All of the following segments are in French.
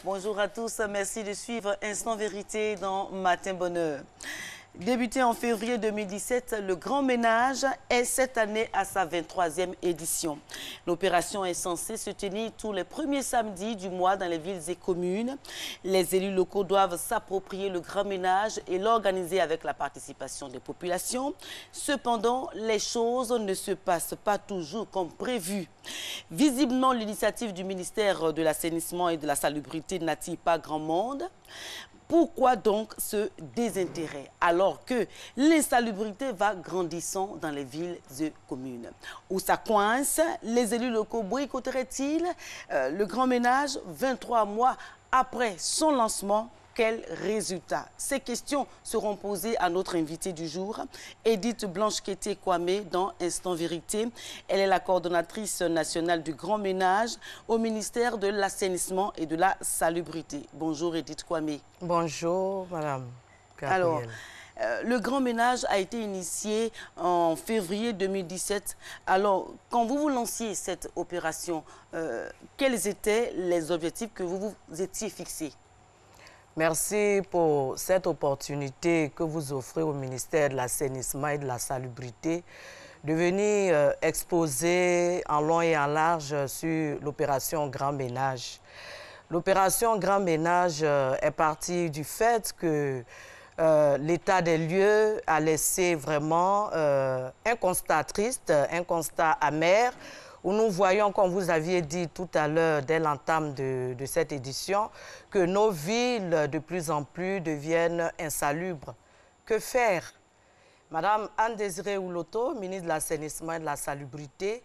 Bonjour à tous, merci de suivre Instant Vérité dans Matin Bonheur. Débuté en février 2017, le Grand Ménage est cette année à sa 23e édition. L'opération est censée se tenir tous les premiers samedis du mois dans les villes et communes. Les élus locaux doivent s'approprier le Grand Ménage et l'organiser avec la participation des populations. Cependant, les choses ne se passent pas toujours comme prévu. Visiblement, l'initiative du ministère de l'Assainissement et de la Salubrité n'attire pas grand monde. Pourquoi donc ce désintérêt alors que l'insalubrité va grandissant dans les villes et communes? Où ça coince, les élus locaux boycotteraient-ils le Grand Ménage 23 mois après son lancement? Quels résultats? Ces questions seront posées à notre invitée du jour, Edith Blanche-Kété-Kwame, dans Instant Vérité. Elle est la coordonnatrice nationale du Grand Ménage au ministère de l'Assainissement et de la Salubrité. Bonjour Edith Kwame. Bonjour Madame Gabrielle. Alors, le Grand Ménage a été initié en février 2017. Alors, quand vous lanciez cette opération, quels étaient les objectifs que vous vous étiez fixés? Merci pour cette opportunité que vous offrez au ministère de l'Assainissement et de la Salubrité de venir exposer en long et en large sur l'opération Grand Ménage. L'opération Grand Ménage est partie du fait que l'état des lieux a laissé vraiment un constat triste, un constat amer, où nous voyons, comme vous aviez dit tout à l'heure, dès l'entame de cette édition, que nos villes de plus en plus deviennent insalubres. Que faire? Madame Anne-Désirée Ouloto, ministre de l'Assainissement et de la Salubrité,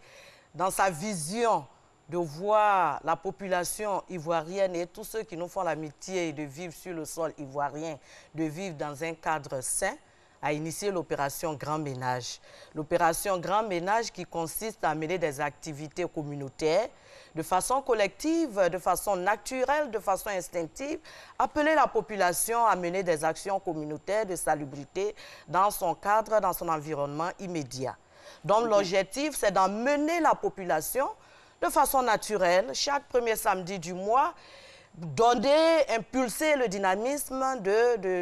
dans sa vision de voir la population ivoirienne et tous ceux qui nous font l'amitié de vivre sur le sol ivoirien, de vivre dans un cadre sain, a initié l'opération Grand Ménage. L'opération Grand Ménage qui consiste à mener des activités communautaires de façon collective, de façon naturelle, de façon instinctive, appeler la population à mener des actions communautaires de salubrité dans son cadre, dans son environnement immédiat. Donc l'objectif, c'est d'emmener la population de façon naturelle, chaque premier samedi du mois, donner, impulser le dynamisme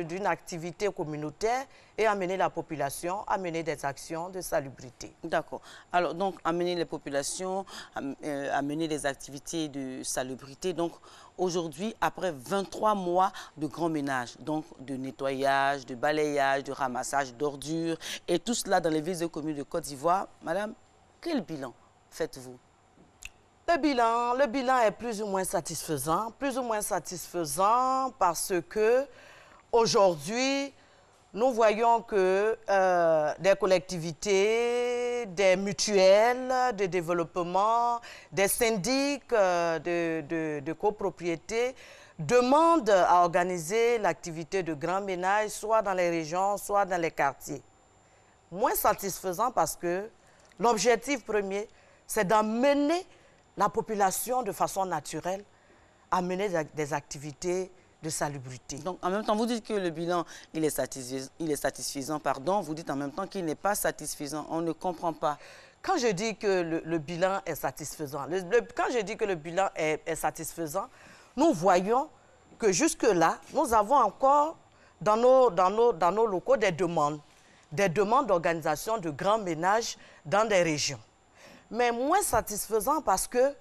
d'une activité communautaire et amener la population à mener des actions de salubrité. D'accord. Alors, donc, amener les populations à mener des activités de salubrité. Donc, aujourd'hui, après 23 mois de grand ménage, donc de nettoyage, de balayage, de ramassage d'ordures, et tout cela dans les villes et communes de Côte d'Ivoire, madame, quel bilan faites-vous? Le bilan est plus ou moins satisfaisant parce que aujourd'hui, nous voyons que des collectivités, des mutuelles de développement, des syndics de copropriété demandent à organiser l'activité de grand ménage, soit dans les régions, soit dans les quartiers. Moins satisfaisant parce que l'objectif premier, c'est d'emmener la population, de façon naturelle, à mener des activités de salubrité. Donc, en même temps, vous dites que le bilan, il est satisfaisant, pardon. Vous dites en même temps qu'il n'est pas satisfaisant. On ne comprend pas. Quand je dis que le bilan est satisfaisant, nous voyons que jusque-là, nous avons encore dans nos locaux des demandes d'organisation de grands ménages dans des régions. Mais moins satisfaisant parce que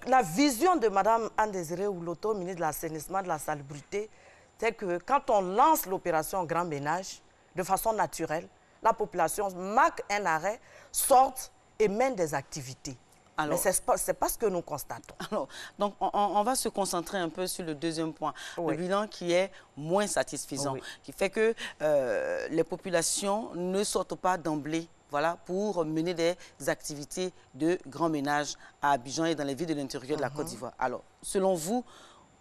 la vision de Mme Anne-Désirée Ouloto, ministre de l'Assainissement et de la Salubrité, c'est que quand on lance l'opération Grand Ménage, de façon naturelle, la population marque un arrêt, sorte et mène des activités. Alors, mais ce n'est pas ce que nous constatons. Alors, donc, on va se concentrer un peu sur le deuxième point, oui. Le bilan qui est moins satisfaisant, oui. Qui fait que les populations ne sortent pas d'emblée. Voilà, pour mener des activités de grand ménage à Abidjan et dans les villes de l'intérieur de la Côte d'Ivoire. Alors, selon vous,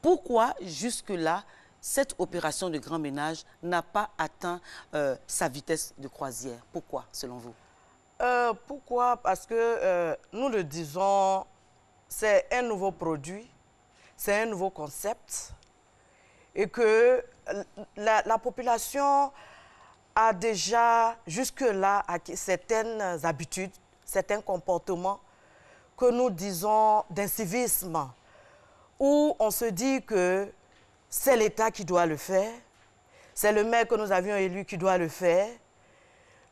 pourquoi jusque-là, cette opération de grand ménage n'a pas atteint sa vitesse de croisière? Pourquoi, selon vous? Pourquoi? Parce que, nous le disons, c'est un nouveau produit, c'est un nouveau concept, et que la population a déjà jusque-là acquis certaines habitudes, certains comportements que nous disons d'incivisme, où on se dit que c'est l'État qui doit le faire, c'est le maire que nous avions élu qui doit le faire,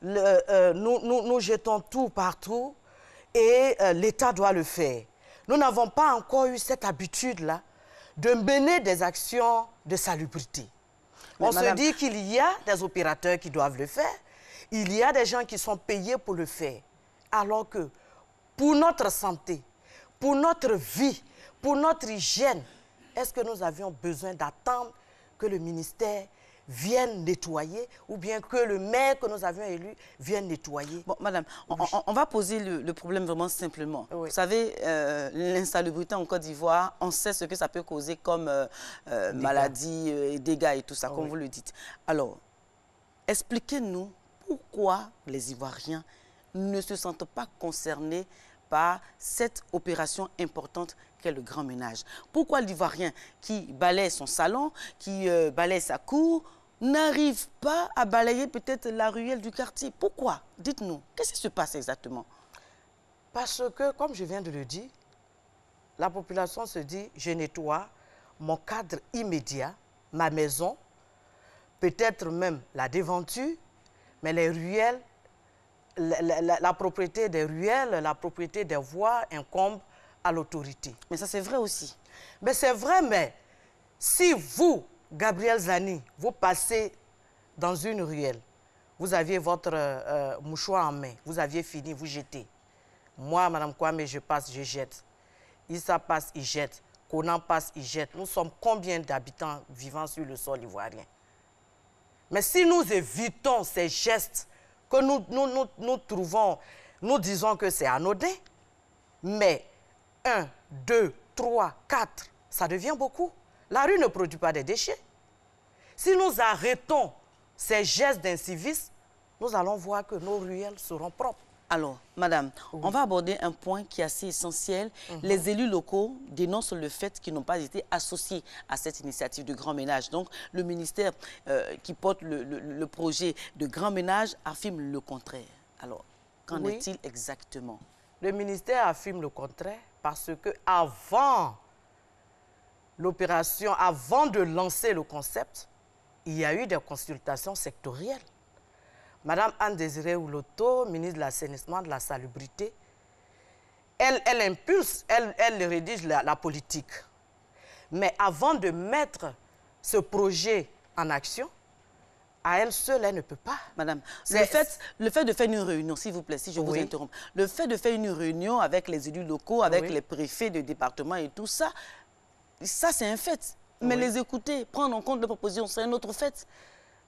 nous jetons tout partout et l'État doit le faire. Nous n'avons pas encore eu cette habitude-là de mener des actions de salubrité. On se dit qu'il y a des opérateurs qui doivent le faire, il y a des gens qui sont payés pour le faire, alors que pour notre santé, pour notre vie, pour notre hygiène, est-ce que nous avions besoin d'attendre que le ministère vienne nettoyer ou bien que le maire que nous avions élu vienne nettoyer? Bon, madame, on va poser le problème vraiment simplement. Oui. Vous savez, l'insalubrité en Côte d'Ivoire, on sait ce que ça peut causer comme maladie, dégâts et tout ça, comme vous le dites. Alors, expliquez-nous pourquoi les Ivoiriens ne se sentent pas concernés par cette opération importante qu'est le grand ménage. Pourquoi l'Ivoirien qui balaye son salon, qui balaye sa cour, n'arrive pas à balayer peut-être la ruelle du quartier? Pourquoi? Dites-nous, qu'est-ce qui se passe exactement? Parce que, comme je viens de le dire, la population se dit, je nettoie mon cadre immédiat, ma maison, peut-être même la devanture, mais les ruelles, la propriété des ruelles, la propriété des voies incombe à l'autorité. Mais ça, c'est vrai aussi. Mais c'est vrai, mais si vous, Gabriel Zani, vous passez dans une ruelle, vous aviez votre mouchoir en main, vous aviez fini, vous jetez. Moi, Madame Kwame, je passe, je jette. Issa passe, il jette. Conan passe, il jette. Nous sommes combien d'habitants vivant sur le sol ivoirien? Mais si nous évitons ces gestes que nous trouvons, nous disons que c'est anodin, mais 1, 2, 3, 4, ça devient beaucoup. La rue ne produit pas de déchets. Si nous arrêtons ces gestes d'incivisme, nous allons voir que nos ruelles seront propres. Alors, madame, on va aborder un point qui est assez essentiel. Les élus locaux dénoncent le fait qu'ils n'ont pas été associés à cette initiative de grand ménage. Donc, le ministère qui porte le projet de grand ménage affirme le contraire. Alors, qu'en est-il exactement? Le ministère affirme le contraire parce que avant l'opération, avant de lancer le concept, il y a eu des consultations sectorielles. Madame Anne-Désirée Ouloto, ministre de l'Assainissement, de la Salubrité, elle impulse, elle rédige la politique. Mais avant de mettre ce projet en action, à elle seule, elle ne peut pas. Madame, le fait de faire une réunion, s'il vous plaît, si je vous interromps, le fait de faire une réunion avec les élus locaux, avec les préfets de département et tout ça, ça c'est un fait. Mais les écouter, prendre en compte les propositions, c'est un autre fait.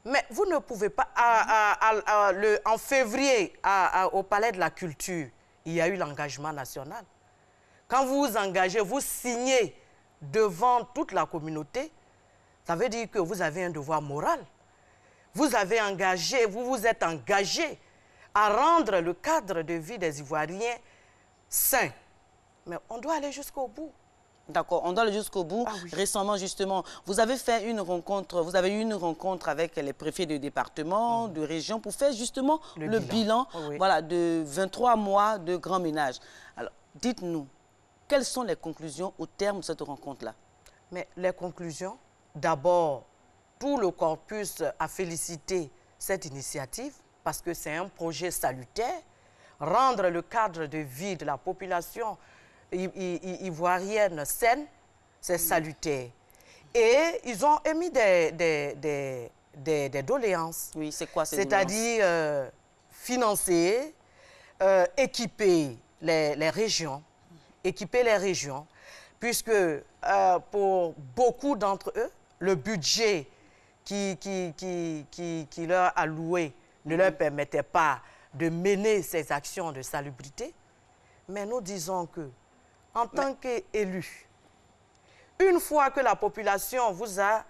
Mais vous ne pouvez pas... en février, au Palais de la Culture, il y a eu l'engagement national. Quand vous vous engagez, vous signez devant toute la communauté, ça veut dire que vous avez un devoir moral. Vous avez engagé, vous vous êtes engagé à rendre le cadre de vie des Ivoiriens sain. Mais on doit aller jusqu'au bout. D'accord, on doit aller jusqu'au bout. Ah oui. Récemment, justement, vous avez fait une rencontre, vous avez eu une rencontre avec les préfets de département, de région, pour faire justement le bilan voilà, de 23 mois de grand ménage. Alors, dites-nous, quelles sont les conclusions au terme de cette rencontre-là? Mais les conclusions, d'abord, tout le corpus a félicité cette initiative parce que c'est un projet salutaire. Rendre le cadre de vie de la population ivoirienne saine, c'est salutaire. Et ils ont émis des doléances. Oui, c'est quoi ces doléances? C'est-à-dire financer, équiper les régions, puisque pour beaucoup d'entre eux, le budget qui leur alloué ne leur permettait pas de mener ces actions de salubrité. Mais nous disons que, en tant qu'élus, une fois que la population vous a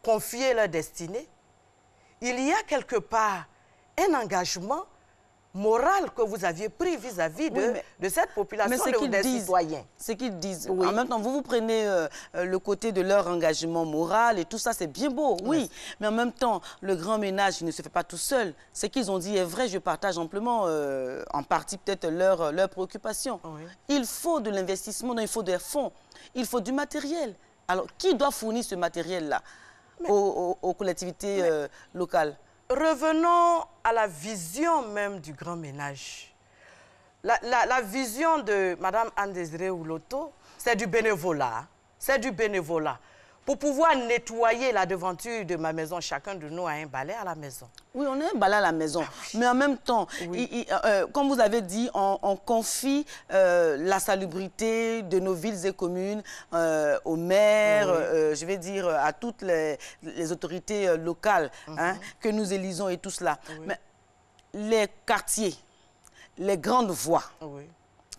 confié leur destinée, il y a quelque part un engagement moral que vous aviez pris vis-à-vis de cette population, des citoyens. Ce qu'ils disent. Oui. En même temps, vous prenez le côté de leur engagement moral et tout ça, c'est bien beau, oui. Mais en même temps, le grand ménage, il ne se fait pas tout seul. Ce qu'ils ont dit est vrai, je partage amplement, en partie peut-être leurs préoccupations. Oui. Il faut de l'investissement, il faut des fonds, il faut du matériel. Alors, qui doit fournir ce matériel-là aux collectivités locales? Revenons à la vision même du grand ménage. La vision de Mme Anne-Désirée Ouloto, c'est du bénévolat. C'est du bénévolat. Pour pouvoir nettoyer la devanture de ma maison, chacun de nous a un balai à la maison. Oui, on a un balai à la maison. Mais en même temps, comme vous avez dit, on confie la salubrité de nos villes et communes aux maires, je vais dire à toutes les autorités locales que nous élisons et tout cela. Mais les quartiers, les grandes voies,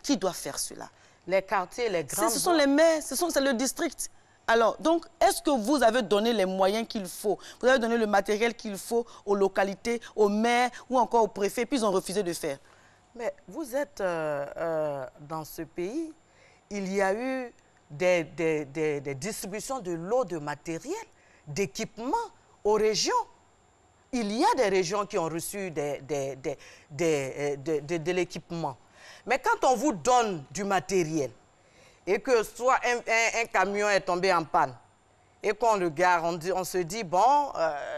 qui doit faire cela? Les quartiers, les grandes voies. Ce sont les maires, c'est le district. Alors, donc, est-ce que vous avez donné les moyens qu'il faut? Vous avez donné le matériel qu'il faut aux localités, aux maires ou encore aux préfets, puis ils ont refusé de faire? Mais vous êtes dans ce pays, il y a eu des distributions de lots de matériel, d'équipements aux régions. Il y a des régions qui ont reçu de l'équipement. Mais quand on vous donne du matériel, et que soit un camion est tombé en panne, et qu'on le gare, on se dit, bon,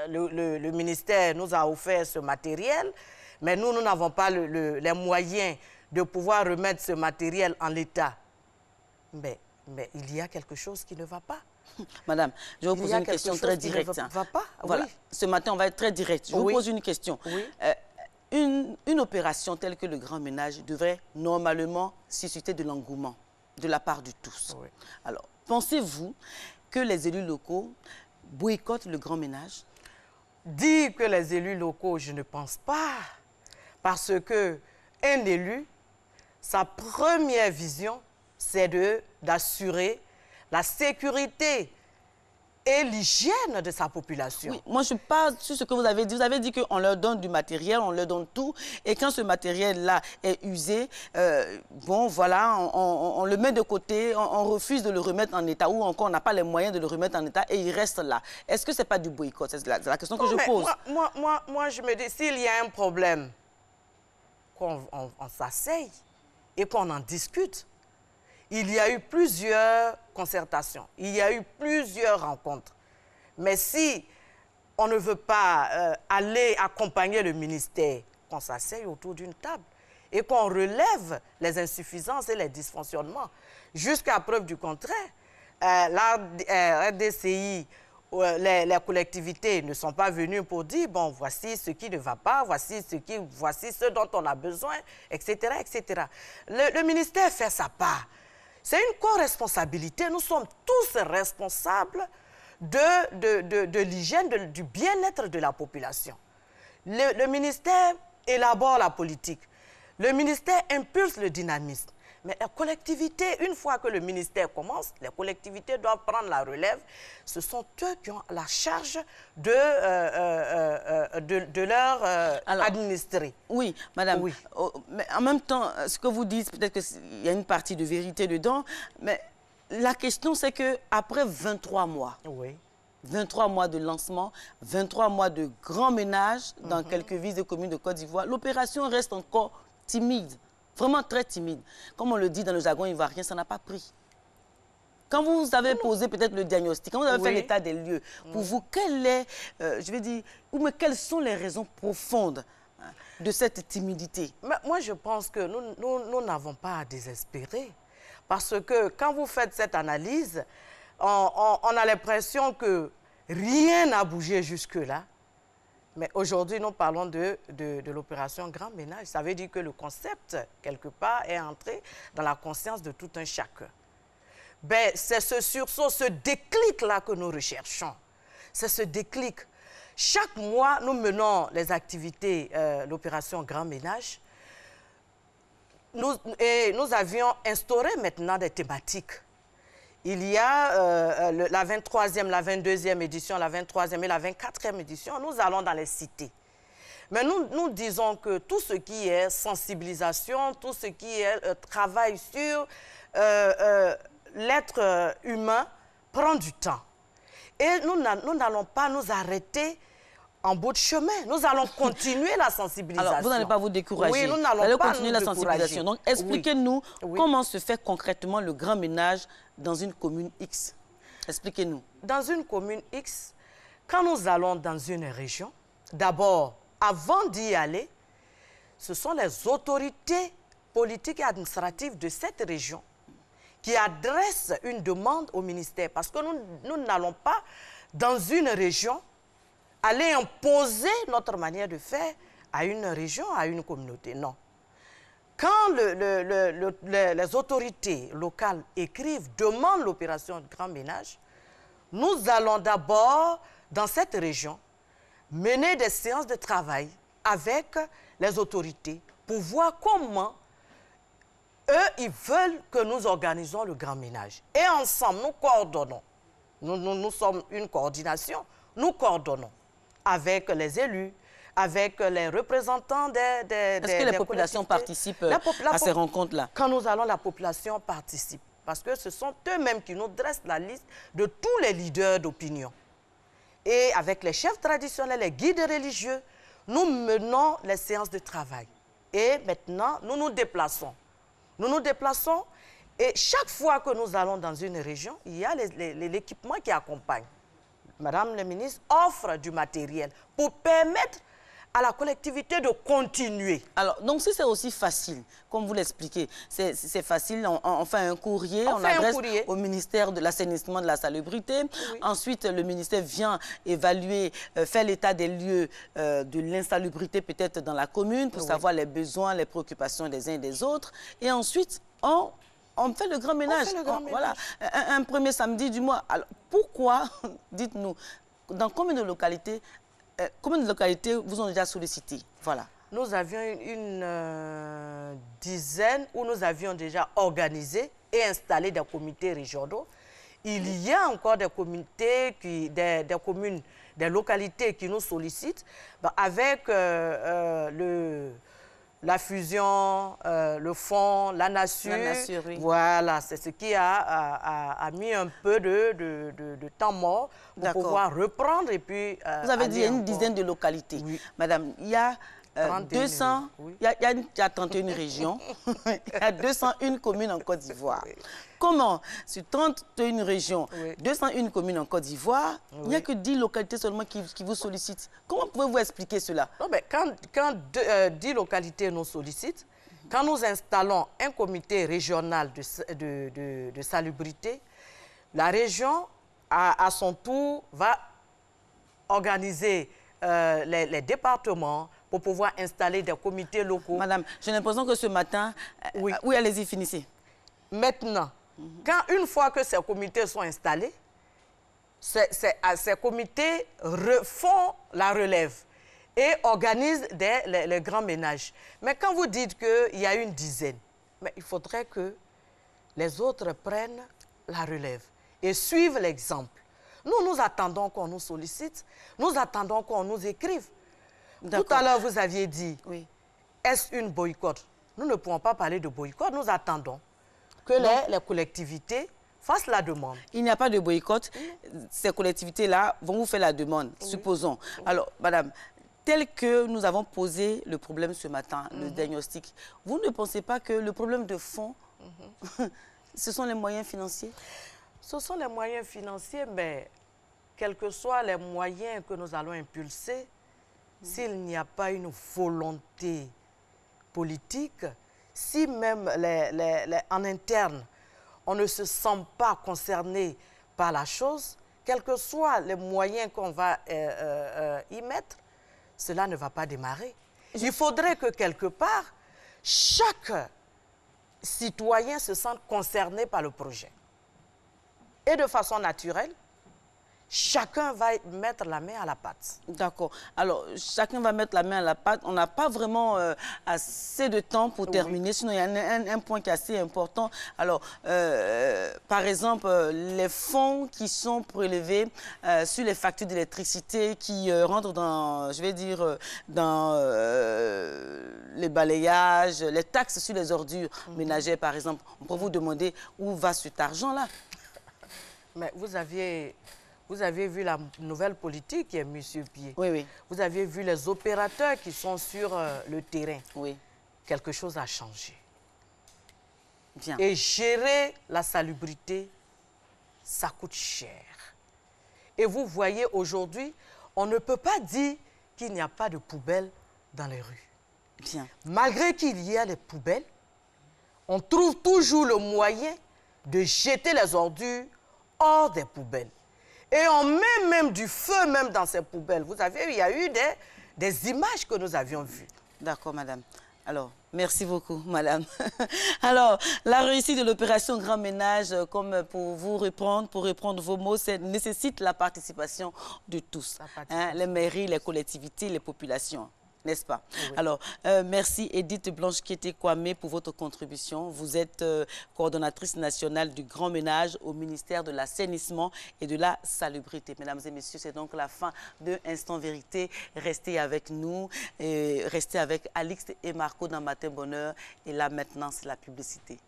le ministère nous a offert ce matériel, mais nous n'avons pas les moyens de pouvoir remettre ce matériel en l'état. Mais il y a quelque chose qui ne va pas. Madame, je vais vous poser une question très directe. Il ne va pas. Voilà. Oui. Ce matin, on va être très direct. Je vous pose une question. Oui. Une opération telle que le grand ménage devrait normalement susciter de l'engouement de la part de tous. Oui. Alors, pensez-vous que les élus locaux boycottent le grand ménage? Dire que les élus locaux, je ne pense pas. Parce qu'un élu, sa première vision, c'est d'assurer la sécurité et l'hygiène de sa population. Oui, moi, je parle sur ce que vous avez dit. Vous avez dit qu'on leur donne du matériel, on leur donne tout. Et quand ce matériel-là est usé, bon, voilà, on le met de côté, on refuse de le remettre en état ou encore on n'a pas les moyens de le remettre en état et il reste là. Est-ce que ce n'est pas du boycott? C'est la question que je pose. Moi, je me dis, s'il y a un problème, qu'on s'asseye et qu'on en discute. Il y a eu plusieurs concertations, il y a eu plusieurs rencontres. Mais si on ne veut pas aller accompagner le ministère, qu'on s'asseye autour d'une table et qu'on relève les insuffisances et les dysfonctionnements, jusqu'à preuve du contraire, la RDCI, les collectivités ne sont pas venues pour dire, bon, voici ce qui ne va pas, voici ce dont on a besoin, etc., etc. Le ministère fait sa part. C'est une co-responsabilité. Nous sommes tous responsables de l'hygiène, du bien-être de la population. Le ministère élabore la politique. Le ministère impulse le dynamisme. Mais la collectivité, une fois que le ministère commence, les collectivités doivent prendre la relève. Ce sont eux qui ont la charge de leur administrer. Oui, madame. Oui. Mais en même temps, ce que vous dites, peut-être qu'il y a une partie de vérité dedans, mais la question, c'est qu'après 23 mois, 23 mois de lancement, 23 mois de grand ménage dans quelques villes et communes de Côte d'Ivoire, l'opération reste encore timide. Vraiment très timide. Comme on le dit dans le jargon ivoirien, ça n'a pas pris. Quand vous avez posé peut-être le diagnostic, quand vous avez fait l'état des lieux, pour vous, quelle est, je vais dire, mais quelles sont les raisons profondes de cette timidité? Moi, je pense que nous n'avons pas à désespérer. Parce que quand vous faites cette analyse, on a l'impression que rien n'a bougé jusque-là. Mais aujourd'hui, nous parlons de l'opération Grand Ménage. Ça veut dire que le concept, quelque part, est entré dans la conscience de tout un chacun. Ben, c'est ce sursaut, ce déclic-là que nous recherchons. C'est ce déclic. Chaque mois, nous menons les activités, l'opération Grand Ménage. Nous avions instauré maintenant des thématiques. Il y a la 23e, la 22e édition, la 23e et la 24e édition. Nous allons dans les cités. Mais nous disons que tout ce qui est sensibilisation, tout ce qui est travail sur l'être humain prend du temps. Et nous n'allons pas nous arrêter en bout de chemin. Nous allons continuer la sensibilisation. Alors, vous n'allez pas vous décourager. Oui, nous n'allons pas continuer la sensibilisation. Donc, expliquez-nous comment se fait concrètement le grand ménage dans une commune X. Expliquez-nous. Dans une commune X, quand nous allons dans une région, d'abord, avant d'y aller, ce sont les autorités politiques et administratives de cette région qui adressent une demande au ministère. Parce que nous n'allons pas, dans une région, aller imposer notre manière de faire à une région, à une communauté. Non. Quand les autorités locales écrivent, demandent l'opération de grand ménage, nous allons d'abord, dans cette région, mener des séances de travail avec les autorités pour voir comment eux, ils veulent que nous organisons le grand ménage. Et ensemble, nous coordonnons. Nous sommes une coordination. Nous coordonnons avec les élus, avec les représentants des Est-ce que les populations participent à ces rencontres-là? Quand nous allons, la population participe. Parce que ce sont eux-mêmes qui nous dressent la liste de tous les leaders d'opinion. Et avec les chefs traditionnels, les guides religieux, nous menons les séances de travail. Et maintenant, nous nous déplaçons. Nous nous déplaçons et chaque fois que nous allons dans une région, il y a l'équipement qui accompagne. Madame la ministre offre du matériel pour permettre à la collectivité de continuer. Alors, donc si c'est aussi facile, comme vous l'expliquez, c'est facile, on fait un courrier, on adresse au ministère de l'assainissement, de la salubrité. Oui. Ensuite, le ministère vient évaluer, faire l'état des lieux de l'insalubrité peut-être dans la commune pour savoir les besoins, les préoccupations des uns et des autres. Et ensuite, on fait le grand ménage. Voilà, un premier samedi du mois. Alors, pourquoi, dites-nous, dans combien de localités vous ont déjà sollicité? Voilà. Nous avions une dizaine où nous avions déjà organisé et installé des comités régionaux. Il y a encore des comités, des communes, des localités qui nous sollicitent avec la fusion, le fonds, la Nassur. Oui. Voilà, c'est ce qui a mis un peu de temps mort pour pouvoir reprendre et puis... Vous avez dit une dizaine de localités. Oui. Madame, il y a 200, oui. il y a 31 régions, il y a 201 communes en Côte d'Ivoire. Oui. Comment, sur 31 régions, 201 communes en Côte d'Ivoire, il n'y a que 10 localités seulement qui vous sollicitent? Comment pouvez-vous expliquer cela? Non, mais quand 10 localités nous sollicitent, quand nous installons un comité régional de salubrité, la région, à son tour, va organiser les départements pour pouvoir installer des comités locaux. Madame, j'ai l'impression que ce matin... Oui, allez-y, finissez. Maintenant, une fois que ces comités sont installés, ces comités font la relève et organisent les grands ménages. Mais quand vous dites qu'il y a une dizaine, mais il faudrait que les autres prennent la relève et suivent l'exemple. Nous attendons qu'on nous sollicite, nous attendons qu'on nous écrive. Tout à l'heure, vous aviez dit, est-ce une boycott? Nous ne pouvons pas parler de boycott, nous attendons que les collectivités fassent la demande. Il n'y a pas de boycott. Ces collectivités-là vont vous faire la demande, supposons. Alors, madame, tel que nous avons posé le problème ce matin, le diagnostic, vous ne pensez pas que le problème de fond, ce sont les moyens financiers? Ce sont les moyens financiers, mais quels que soient les moyens que nous allons impulser, s'il n'y a pas une volonté politique, si même en interne, on ne se sent pas concerné par la chose, quels que soient les moyens qu'on va y mettre, cela ne va pas démarrer. Il faudrait que quelque part, chaque citoyen se sente concerné par le projet. Et de façon naturelle, chacun va mettre la main à la pâte. D'accord. Alors, chacun va mettre la main à la pâte. On n'a pas vraiment assez de temps pour terminer. Sinon, il y a un point qui est assez important. Alors, par exemple, les fonds qui sont prélevés sur les factures d'électricité qui rentrent dans, je vais dire, dans les balayages, les taxes sur les ordures ménagères, par exemple. On peut vous demander où va cet argent-là. Mais vous aviez vu la nouvelle politique qui est mise sur pied. Oui, oui. Vous aviez vu les opérateurs qui sont sur le terrain. Oui. Quelque chose a changé. Bien. Et gérer la salubrité, ça coûte cher. Et vous voyez aujourd'hui, on ne peut pas dire qu'il n'y a pas de poubelles dans les rues. Bien. Malgré qu'il y a des poubelles, on trouve toujours le moyen de jeter les ordures hors des poubelles. Et on met même du feu même dans ces poubelles. Vous savez, il y a eu des images que nous avions vues. D'accord, madame. Alors, merci beaucoup, madame. Alors, la réussite de l'opération Grand Ménage, comme pour reprendre vos mots, nécessite la participation de tous. Hein, les mairies, les collectivités, les populations. N'est-ce pas? Oui. Alors, merci Edith Blanche-Kété-Kwame pour votre contribution. Vous êtes coordonnatrice nationale du Grand Ménage au ministère de l'Assainissement et de la Salubrité. Mesdames et messieurs, c'est donc la fin de Instant Vérité. Restez avec nous, et restez avec Alix et Marco dans Matin Bonheur. Et là, maintenant, c'est la publicité.